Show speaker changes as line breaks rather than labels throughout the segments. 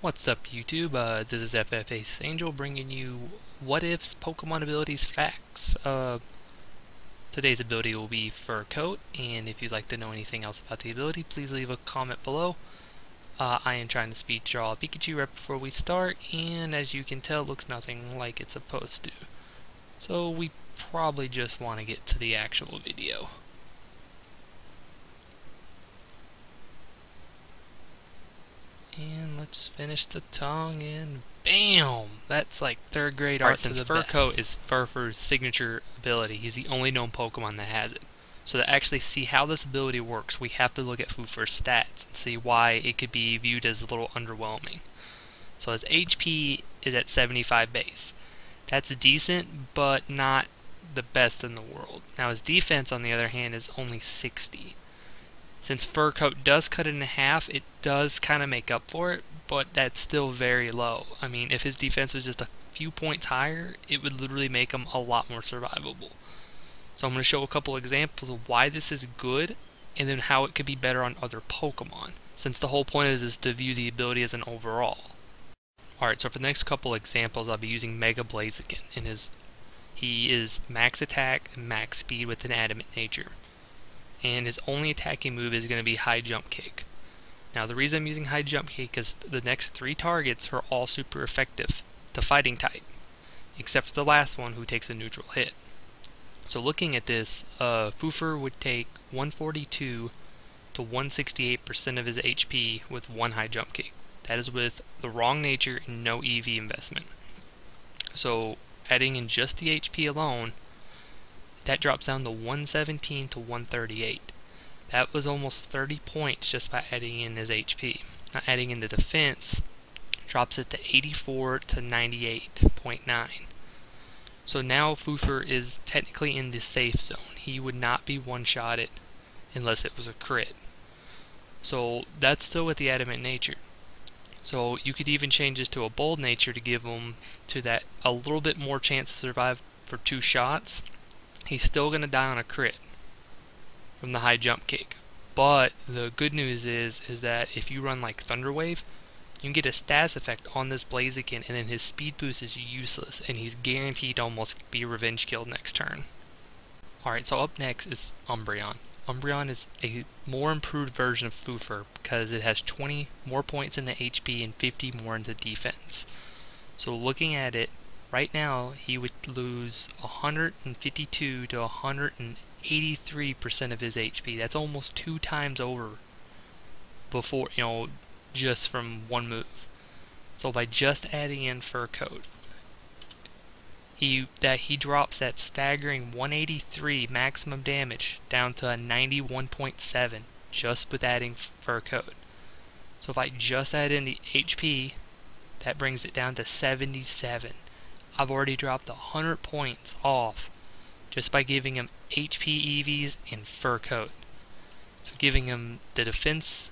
What's up YouTube, this is FFAce Angel bringing you What Ifs Pokemon Abilities Facts. Today's ability will be Fur Coat, and if you'd like to know anything else about the ability, please leave a comment below. I am trying to speed draw a Pikachu right before we start, and as you can tell, it looks nothing like it's supposed to. So we probably just want to get to the actual video. And let's finish the tongue and BAM! That's like third grade art. Since Fur Coat is Furfrou's signature ability, he's the only known Pokemon that has it. So to actually see how this ability works, we have to look at Furfrou's stats and see why it could be viewed as a little underwhelming. So his HP is at 75 base. That's decent, but not the best in the world. Now his defense, on the other hand, is only 60. Since Fur Coat does cut it in half, it does kind of make up for it, but that's still very low. I mean, if his defense was just a few points higher, it would literally make him a lot more survivable. So I'm going to show a couple examples of why this is good, and then how it could be better on other Pokemon, since the whole point is to view the ability as an overall. Alright, so for the next couple examples, I'll be using Mega Blaziken, and he is max attack and max speed with an adamant nature. And his only attacking move is going to be High Jump Kick. Now the reason I'm using High Jump Kick is the next 3 targets are all super effective to fighting type, except for the last one who takes a neutral hit. So looking at this, Furfrou would take 142 to 168% of his HP with 1 High Jump Kick. That is with the wrong nature and no EV investment. So adding in just the HP alone, that drops down to 117 to 138. That was almost 30 points just by adding in his HP. Now adding in the defense drops it to 84 to 98.9. So now Furfrou is technically in the safe zone. He would not be one-shotted unless it was a crit. So that's still with the adamant nature. So you could even change this to a bold nature to give him to that a little bit more chance to survive for 2 shots. He's still going to die on a crit from the High Jump Kick. But the good news is that if you run like Thunder Wave, you can get a status effect on this Blaziken, and then his speed boost is useless, and he's guaranteed to almost be revenge killed next turn. Alright, so up next is Umbreon. Umbreon is a more improved version of Furfrou because it has 20 more points in the HP and 50 more in the defense. So looking at it, right now, he would lose 152 to 183% of his HP. That's almost 2 times over before, just from one move. So by just adding in Fur Coat, he drops that staggering 183 maximum damage down to a 91.7 just with adding Fur Coat. So if I just add in the HP, that brings it down to 77. I've already dropped 100 points off just by giving him HP EVs and Fur Coat. So giving him the defense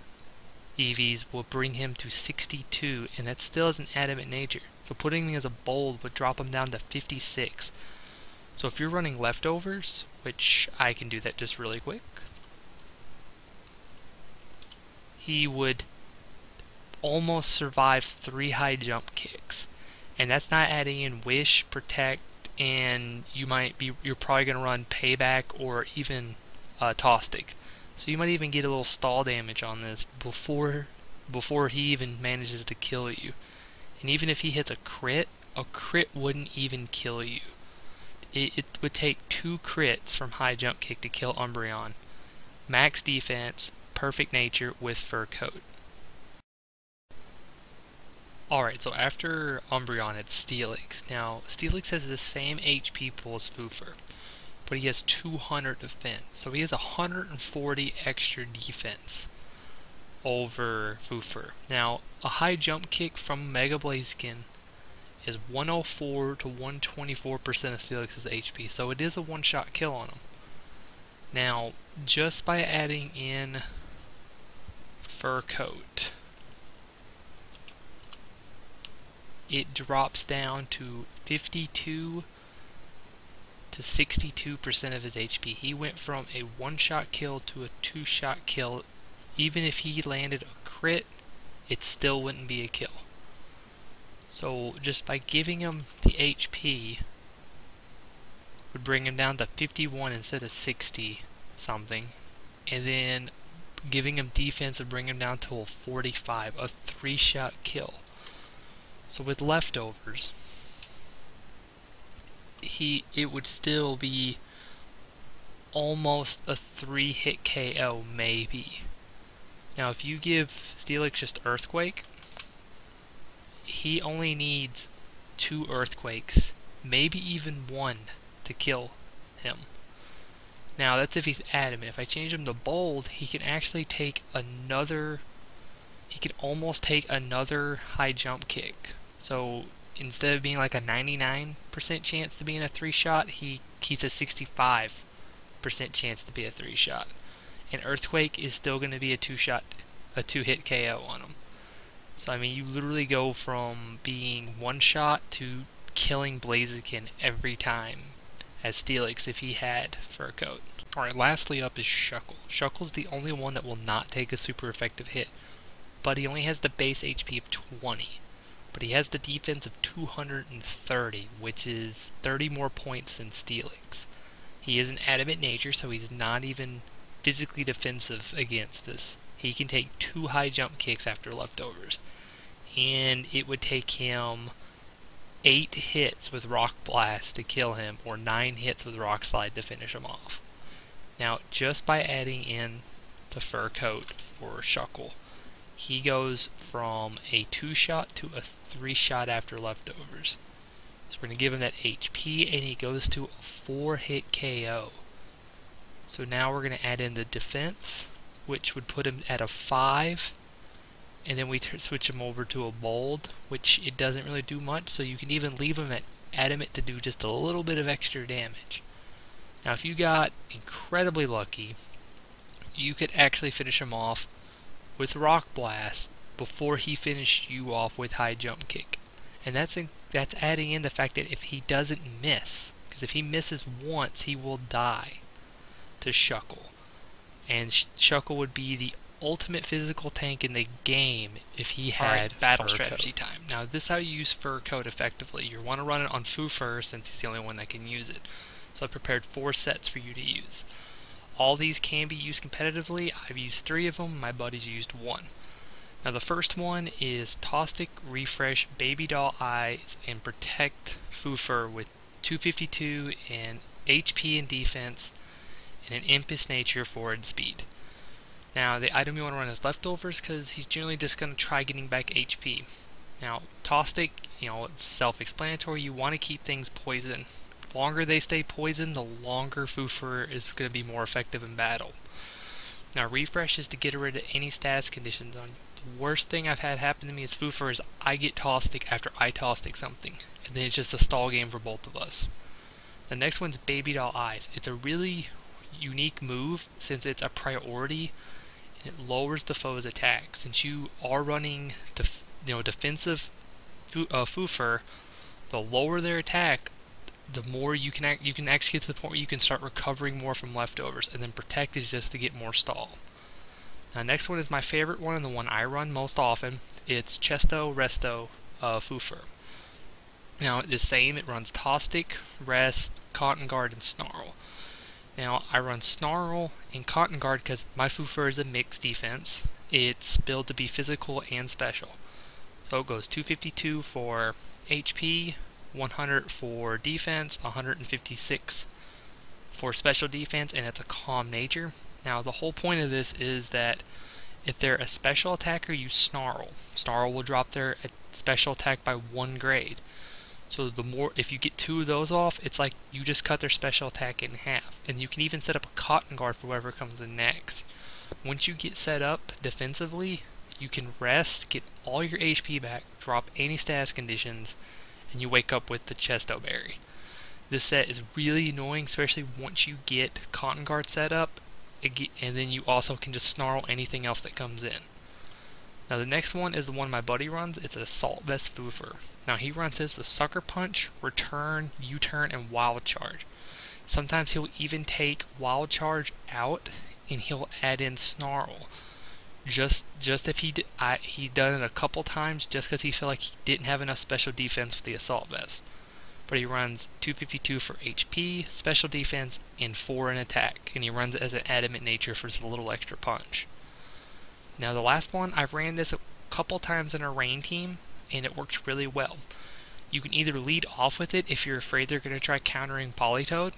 EVs will bring him to 62, and that still is an adamant nature. So putting him as a bold would drop him down to 56. So if you're running leftovers, which I can do that just really quick, he would almost survive 3 High Jump Kicks. And that's not adding in Wish, Protect, and you're probably going to run Payback or even Toxic. So you might even get a little stall damage on this before he even manages to kill you. And even if he hits a crit wouldn't even kill you. It would take 2 crits from High Jump Kick to kill Umbreon. Max defense, perfect nature with Fur Coat. Alright, so after Umbreon, it's Steelix. Now, Steelix has the same HP pool as Furfrou, but he has 200 defense. So he has 140 extra defense over Furfrou. Now, a High Jump Kick from Mega Blaziken is 104 to 124% of Steelix's HP, so it is a one-shot kill on him. Now, just by adding in Fur Coat, it drops down to 52 to 62% of his HP. He went from a one-shot kill to a 2-shot kill. Even if he landed a crit, it still wouldn't be a kill. So just by giving him the HP would bring him down to 51 instead of 60 something, and then giving him defense would bring him down to a 45, a 3-shot kill. So with leftovers, it would still be almost a 3-hit KO maybe. Now if you give Steelix just Earthquake, he only needs 2 Earthquakes, maybe even 1 to kill him. Now that's if he's adamant. If I change him to bold, he can actually take another, he can almost take another high jump kick. So instead of being like a 99% chance to be in a 3-shot, he's a 65% chance to be a 3-shot. And Earthquake is still going to be a 2-hit KO on him. So I mean, you literally go from being 1-shot to killing Blaziken every time as Steelix if he had Fur Coat. Alright, lastly up is Shuckle. Shuckle's the only one that will not take a super effective hit, but he only has the base HP of 20. But he has the defense of 230, which is 30 more points than Steelix. He is an adamant nature, so he's not even physically defensive against this. He can take 2 high jump kicks after leftovers, and it would take him 8 hits with Rock Blast to kill him, or 9 hits with Rock Slide to finish him off. Now, just by adding in the Fur Coat for Shuckle, he goes from a 2-shot to a 3-shot after leftovers. So we're going to give him that HP, and he goes to a 4-hit KO. So now we're going to add in the defense, which would put him at a 5, and then we switch him over to a bold, which it doesn't really do much, so you can even leave him at adamant to do just a little bit of extra damage. Now if you got incredibly lucky, you could actually finish him off with Rock Blast before he finished you off with High Jump Kick. And that's adding in the fact that if he doesn't miss, because if he misses once, he will die to Shuckle. And Shuckle would be the ultimate physical tank in the game if he had battle strategy time. Now this is how you use Fur Coat effectively. You want to run it on Furfrou since he's the only one that can use it. So I prepared 4 sets for you to use. All these can be used competitively. I've used 3 of them, my buddies used 1. Now the first one is Caustic, Refresh, Baby Doll Eyes, and Protect Furfrou with 252 in HP and defense, and an Impus Nature forward speed. Now the item you want to run is Leftovers because he's generally just going to try getting back HP. Now Caustic, it's self-explanatory, you want to keep things poison. The longer they stay poisoned, the longer Furfrou is going to be more effective in battle. Now Refresh is to get rid of any status conditions on you. The worst thing I've had happen to me as Furfrou is I get Caustic after I Caustic something, and then it's just a stall game for both of us. The next one's Baby Doll Eyes. It's a really unique move since it's a priority and it lowers the foe's attack. Since you are running defensive Furfrou, the lower their attack, the more you can actually get to the point where you can start recovering more from leftovers, and then Protect is just to get more stall. Now next one is my favorite one and the one I run most often. It's Chesto Resto Furfrou. Now it's the same, it runs Caustic, Rest, Cotton Guard, and Snarl. Now I run Snarl and Cotton Guard because my Furfrou is a mixed defense. It's built to be physical and special. So it goes 252 for HP, 100 for defense, 156 for special defense, and it's a calm nature. Now the whole point of this is that if they're a special attacker, you Snarl. Snarl will drop their special attack by 1 grade. So the more, if you get 2 of those off, it's like you just cut their special attack in half. And you can even set up a Cotton Guard for whoever comes in next. Once you get set up defensively, you can rest, get all your HP back, drop any status conditions, and you wake up with the Chesto Berry. This set is really annoying, especially once you get Cotton Guard set up, and then you also can just Snarl anything else that comes in. Now the next one is the one my buddy runs. It's Assault Vest Furfrou. Now he runs his with Sucker Punch, Return, U-Turn, and Wild Charge. Sometimes he'll even take Wild Charge out and he'll add in Snarl. Just if he done it a couple times just because he felt like he didn't have enough special defense for the assault vest. But he runs 252 for HP, special defense, and 4 in attack, and he runs it as an adamant nature for a little extra punch. Now the last one, I've ran this a couple times in a rain team, and it works really well. You can either lead off with it if you're afraid they're going to try countering Politoed,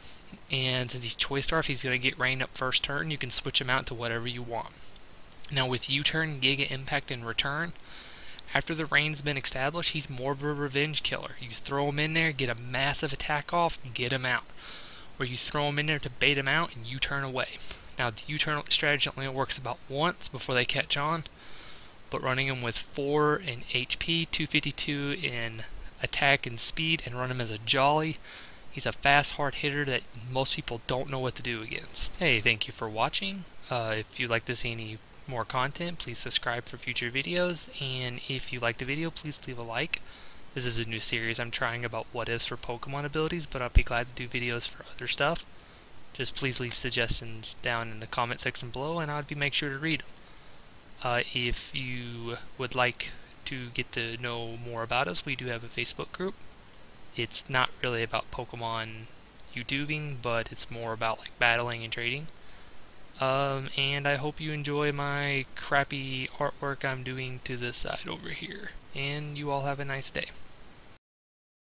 and since he's Choice Star, if he's going to get rain up first turn, you can switch him out to whatever you want. Now with U-turn, Giga Impact, and Return, after the rain's been established, he's more of a revenge killer. You throw him in there, get a massive attack off, and get him out. Or you throw him in there to bait him out, and U-turn away. Now the U-turn strategy only works about once before they catch on, but running him with 4 in HP, 252 in attack and speed, and run him as a Jolly, he's a fast, hard hitter that most people don't know what to do against. Hey, thank you for watching. If you'd like to see any more content, please subscribe for future videos, and if you like the video, please leave a like. This is a new series I'm trying about what ifs for Pokemon abilities, but I'll be glad to do videos for other stuff. Just please leave suggestions down in the comment section below, and I'd make sure to read them. If you would like to get to know more about us, we do have a Facebook group. It's not really about Pokemon YouTubing, but it's more about like battling and trading. And I hope you enjoy my crappy artwork I'm doing to the side over here. And you all have a nice day.